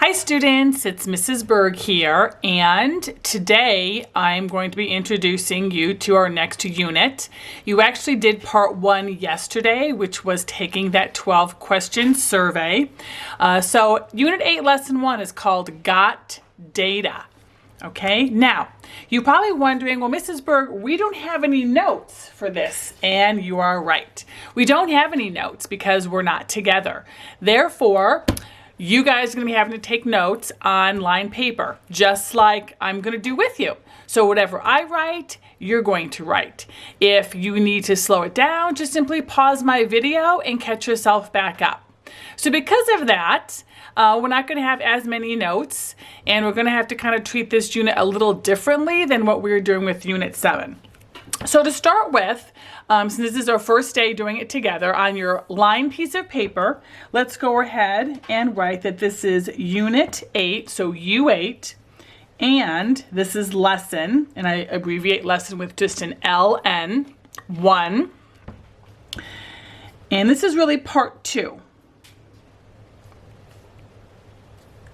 Hi students, it's Mrs. Berg here, and today I'm going to be introducing you to our next unit. You actually did part 1 yesterday, which was taking that 12 question survey. So Unit 8 Lesson 1 is called Got Data. Okay, now you're probably wondering, well, Mrs. Berg, we don't have any notes for this, and you are right. We don't have any notes because we're not together. Therefore, you guys are going to be having to take notes on line paper, just like I'm going to do with you. So whatever I write, you're going to write. If you need to slow it down, just simply pause my video and catch yourself back up. So because of that, we're not going to have as many notes, and we're going to have to kind of treat this unit a little differently than what we were doing with Unit 7. So to start with, since this is our first day doing it together, on your line piece of paper, let's go ahead and write that this is Unit 8, so U8, and this is lesson, and I abbreviate lesson with just an LN, 1, and this is really part 2,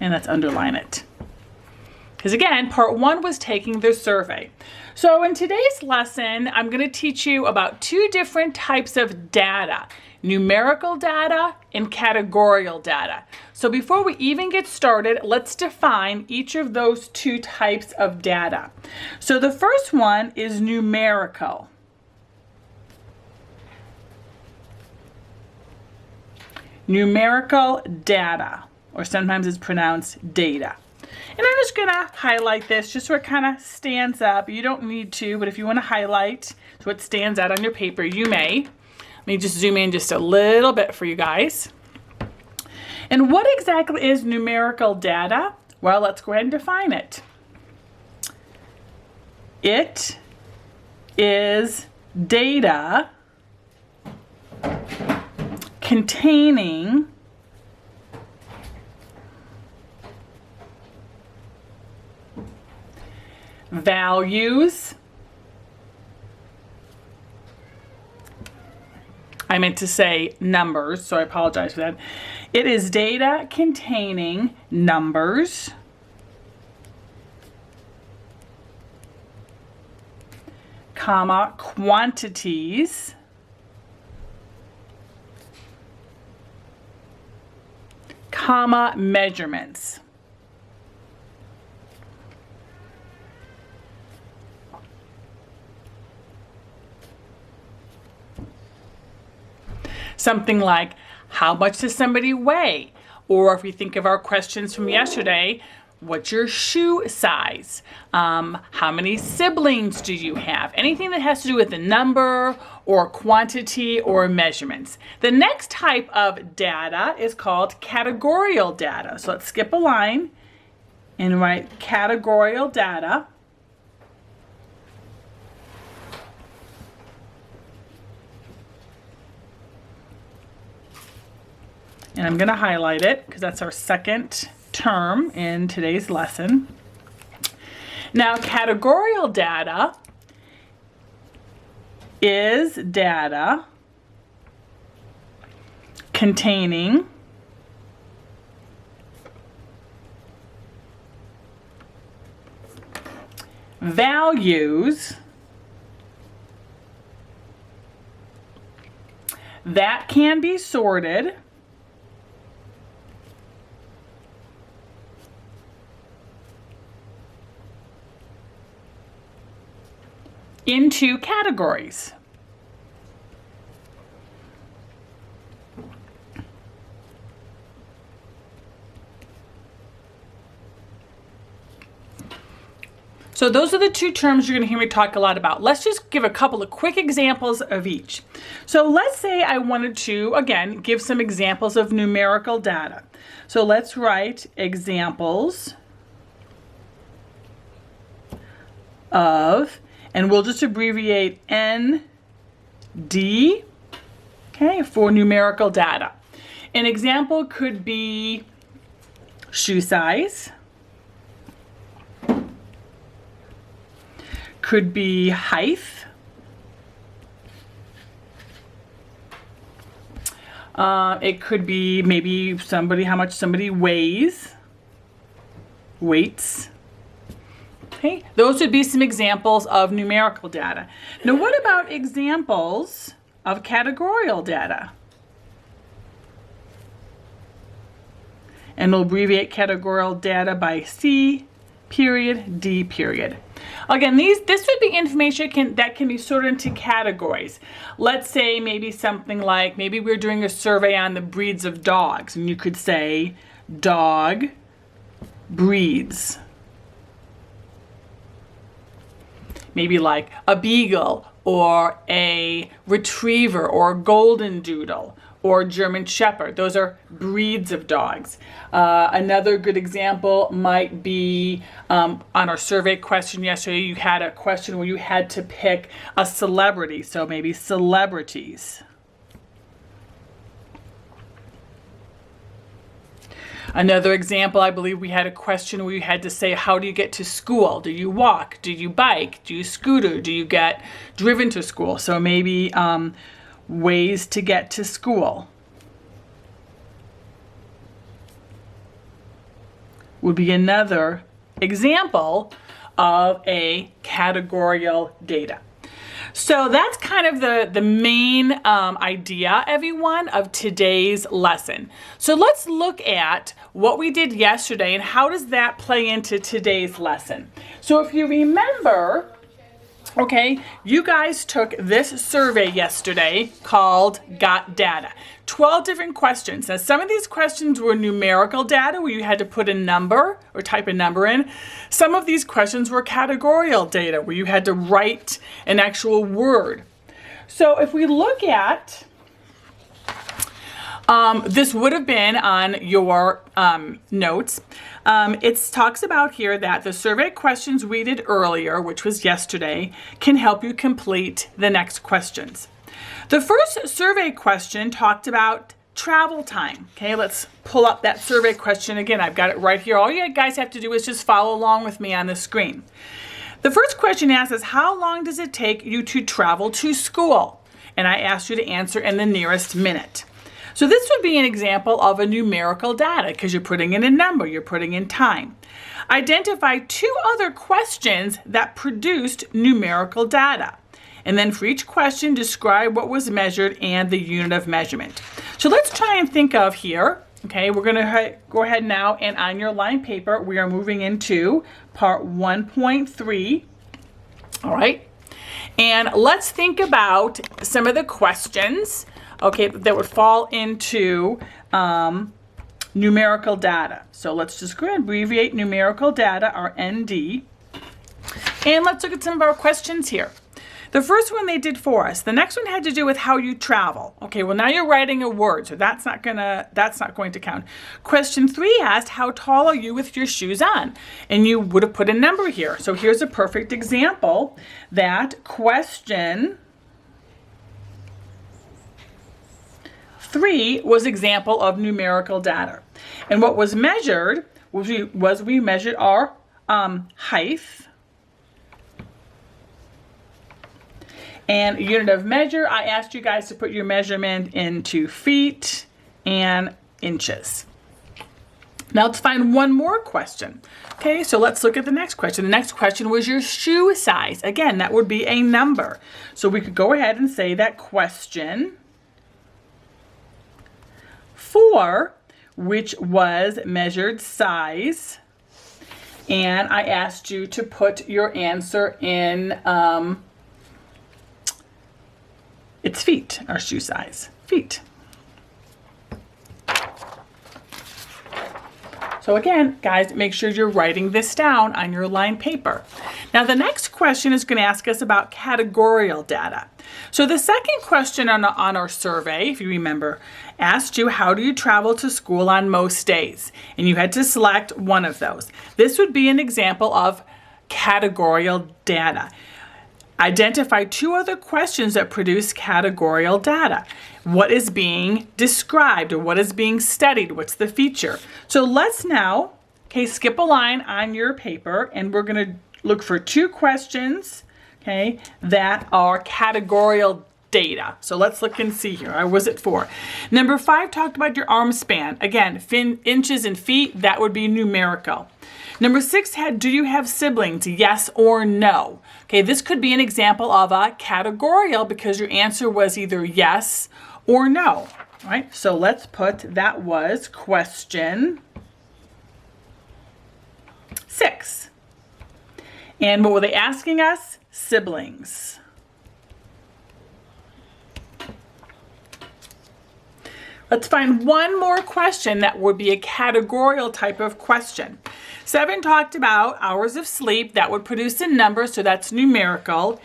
and let's underline it. Because again, part 1 was taking the survey. So in today's lesson, I'm going to teach you about 2 different types of data, numerical data and categorical data. So before we even get started, let's define each of those 2 types of data. So the first one is numerical. Numerical data, or sometimes it's pronounced data. And I'm just going to highlight this just so it kind of stands up. You don't need to, but if you want to highlight so it stands out on your paper, you may. Let me just zoom in just a little bit for you guys. And what exactly is numerical data? Well, let's go ahead and define it. It is data containing values. I meant to say numbers, so I apologize for that. It is data containing numbers, comma, quantities, comma, measurements. Something like, how much does somebody weigh? Or if we think of our questions from yesterday, what's your shoe size? How many siblings do you have? Anything that has to do with a number or quantity or measurements. The next type of data is called categorical data. So let's skip a line and write categorical data. And I'm going to highlight it because that's our second term in today's lesson. Now, categorical data is data containing values that can be sorted into categories. So those are the 2 terms you're going to hear me talk a lot about. Let's just give a couple of quick examples of each. So let's say I wanted to, again, give some examples of numerical data. So let's write examples of, and we'll just abbreviate ND, okay, for numerical data. An example could be shoe size, could be height, It could be maybe how much somebody weighs. weights. Okay, those would be some examples of numerical data. Now, what about examples of categorical data? And we'll abbreviate categorical data by C period, D period. Again, this would be information that can be sorted into categories. Let's say maybe something like, maybe we're doing a survey on the breeds of dogs, and you could say dog breeds. Maybe like a beagle or a retriever or a golden doodle or German shepherd. Those are breeds of dogs. Another good example might be on our survey question yesterday, you had a question where you had to pick a celebrity. So maybe celebrities. Another example, I believe we had a question where you had to say, how do you get to school? Do you walk? Do you bike? Do you scooter? Do you get driven to school? So maybe ways to get to school would be another example of a categorical data. So that's kind of the main idea, everyone, of today's lesson. So let's look at what we did yesterday and how does that play into today's lesson. So if you remember, okay, you guys took this survey yesterday called Got Data. 12 different questions. Now, some of these questions were numerical data where you had to put a number or type a number in. Some of these questions were categorical data where you had to write an actual word. So if we look at, this would have been on your notes. It talks about here that the survey questions we did earlier, which was yesterday, can help you complete the next questions. The first survey question talked about travel time. Okay, let's pull up that survey question again. I've got it right here. All you guys have to do is just follow along with me on the screen. The first question asks us, how long does it take you to travel to school? And I asked you to answer in the nearest minute. So this would be an example of a numerical data because you're putting in a number, you're putting in time. Identify 2 other questions that produced numerical data. And then for each question, describe what was measured and the unit of measurement. So let's try and think of here. Okay, we're going to go ahead now, and on your line paper, we are moving into part 1.3. All right. And let's think about some of the questions, okay, that would fall into numerical data. So let's just go ahead and abbreviate numerical data, our ND. And let's look at some of our questions here. The first one they did for us. The next one had to do with how you travel. Okay, well now you're writing a word, so that's not going to count. Question 3 asked, how tall are you with your shoes on? And you would have put a number here. So here's a perfect example that question 3 was example of numerical data. And what was measured was we measured our height. And unit of measure, I asked you guys to put your measurement into feet and inches. Now let's find one more question. Okay, so let's look at the next question. The next question was your shoe size. Again, that would be a number. So we could go ahead and say that question 4, which was measured size. And I asked you to put your answer in it's feet, our shoe size, feet. So again, guys, make sure you're writing this down on your line paper. Now the next question is going to ask us about categorical data. So the second question on our survey, if you remember, asked you, how do you travel to school on most days? And you had to select one of those. This would be an example of categorical data. Identify 2 other questions that produce categorical data. What is being described or what is being studied? What's the feature? So let's now, okay, skip a line on your paper, and we're going to look for 2 questions, okay, that are categorical data. So let's look and see here. I was at 4. Number 5 talked about your arm span. Again, inches and feet, that would be numerical. Number 6 had, do you have siblings? Yes or no. Okay, this could be an example of a categorical because your answer was either yes or no. All right, so let's put that was question 6. And what were they asking us? Siblings. Let's find one more question that would be a categorical type of question. 7 talked about hours of sleep. That would produce a number, so that's numerical.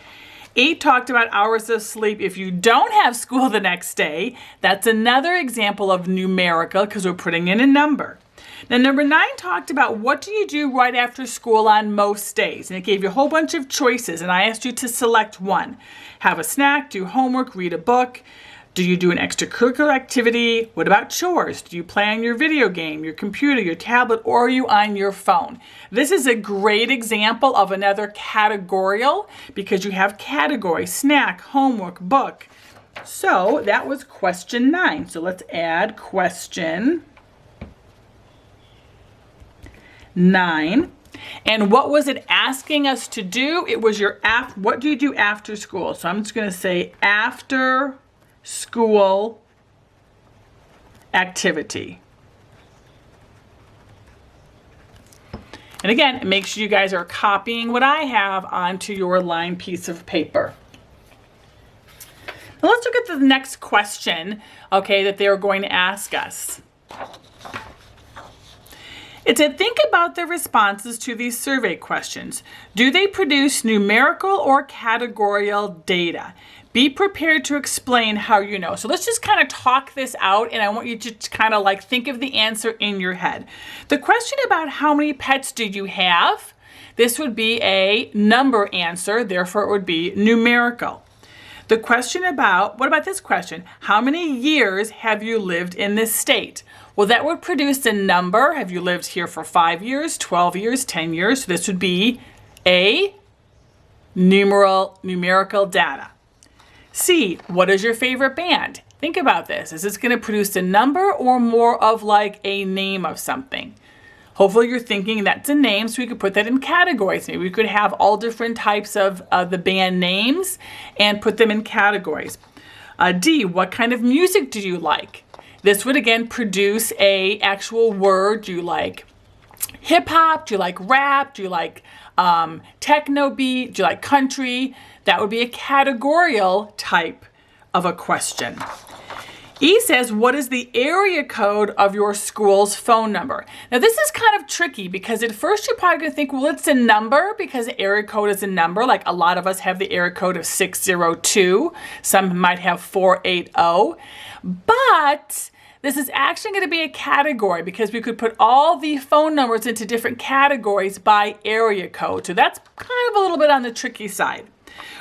8 talked about hours of sleep if you don't have school the next day. That's another example of numerical because we're putting in a number. Now, number 9 talked about what do you do right after school on most days? And it gave you a whole bunch of choices, and I asked you to select one. Have a snack, do homework, read a book. Do you do an extracurricular activity? What about chores? Do you play on your video game, your computer, your tablet, or are you on your phone? This is a great example of another categorical because you have category, snack, homework, book. So that was question 9. So let's add question 9. And what was it asking us to do? It was your what do you do after school? So I'm just going to say after school activity. And again, make sure you guys are copying what I have onto your lined piece of paper. Now let's look at the next question, okay, that they're going to ask us. It said, think about the responses to these survey questions. Do they produce numerical or categorical data? Be prepared to explain how you know. So let's just kind of talk this out, and I want you to kind of like think of the answer in your head. The question about how many pets did you have? This would be a number answer, therefore it would be numerical. The question about, what about this question? How many years have you lived in this state? Well, that would produce a number. Have you lived here for 5 years, 12 years, 10 years? So this would be a numerical data. C, what is your favorite band? Think about this. Is this going to produce a number or more of like a name of something? Hopefully you're thinking that's a name, so we could put that in categories. Maybe we could have all different types of the band names and put them in categories. D, what kind of music do you like? This would again produce a actual word. Do you like hip hop? Do you like rap? Do you like techno beat? Do you like country? That would be a categorical type of a question. E says, what is the area code of your school's phone number? Now this is kind of tricky because at first you're probably going to think, well, it's a number because the area code is a number. Like a lot of us have the area code of 602. Some might have 480. But this is actually going to be a category because we could put all the phone numbers into different categories by area code. So that's kind of a little bit on the tricky side.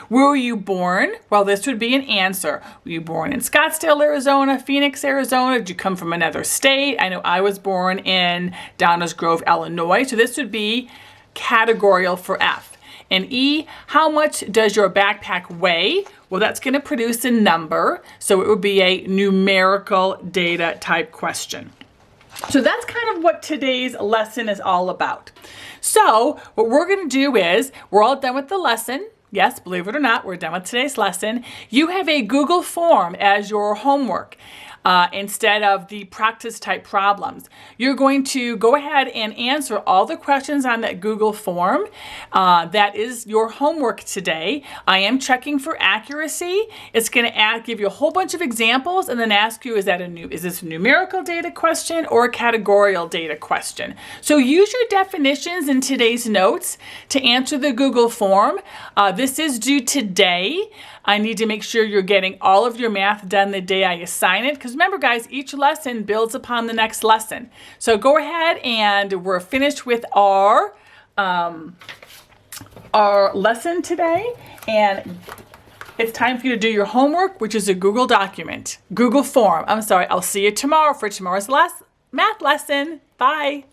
Where were you born? Well, this would be an answer. Were you born in Scottsdale, Arizona, Phoenix, Arizona? Did you come from another state? I know I was born in Downers Grove, Illinois. So this would be categorical for F. And E, how much does your backpack weigh? Well, that's going to produce a number. So it would be a numerical data type question. So that's kind of what today's lesson is all about. So what we're going to do is, we're all done with the lesson. Yes, believe it or not, we're done with today's lesson. You have a Google form as your homework instead of the practice type problems. You're going to go ahead and answer all the questions on that Google form. That is your homework today. I am checking for accuracy. It's going to give you a whole bunch of examples and then ask you, is this a numerical data question or a categorical data question? So use your definitions in today's notes to answer the Google form. This is due today. I need to make sure you're getting all of your math done the day I assign it. Because remember, guys, each lesson builds upon the next lesson. So go ahead and we're finished with our lesson today. And it's time for you to do your homework, which is a Google document, Google form. I'm sorry, I'll see you tomorrow for tomorrow's math lesson. Bye.